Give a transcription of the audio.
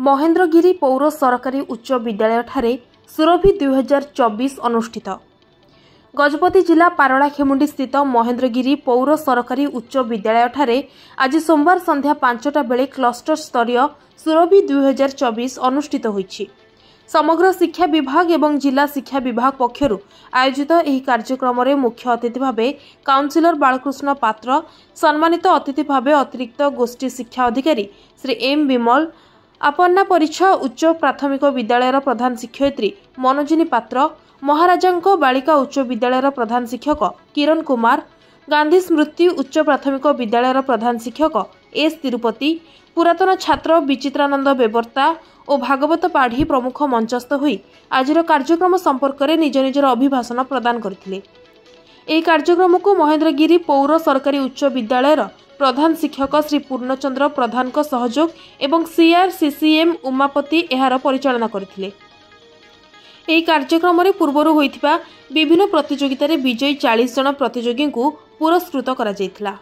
महेन्द्रगिरी पौर सरकारी उच्च विद्यालय ठारे सुरभि 2024 अनुष्ठित। गजपति जिला पारलाखेमुंडी स्थित महेन्द्रगिरी पौर सरकारी उच्च विद्यालय ठारे आज सोमवार संध्या 5टा बेले क्लस्टर स्तरीय सुरभि 2024 अनुष्ठित होईछि। समग्र शिक्षा विभाग एवं जिला शिक्षा विभाग पक्षरु आयोजित एही कार्यक्रम रे मुख्य अतिथि भावे काउंसिलर बालकृष्ण पात्र, सम्मानित अतिथि भावे अतिरिक्त गोष्ठी शिक्षा अधिकारी श्री एम विमल, अपन्ना परिछा उच्च प्राथमिक विद्यालयर प्रधान शिक्षयित्री मनोजिनी पात्र, महाराजांको बालिका उच्च विद्यालयर प्रधान शिक्षक किरण कुमार, गांधी स्मृति उच्च प्राथमिक विद्यालयर प्रधान शिक्षक एस तिरुपति, पुरातन छात्र विचित्रानंद बेबर्ता और भागवत पाढ़ी प्रमुख मंचस्थ होई आजिर कार्यक्रम संपर्क में निज निजर अभिभाषण प्रदान करथिले। एही कार्यक्रम को महेन्द्रगिरी पौर सरकारी उच्च विद्यालयर प्रधान शिक्षक श्री पूर्णचंद्र प्रधान को सहयोग एवं सीआरसीसीएम उमापति एहार परिचालना करथिले। एही कार्यक्रम रे पूर्वरु होइथिबा विभिन्न प्रतियोगिता रे विजयी 40 जन प्रतियोगी को पुरस्कृत करा जायथिला।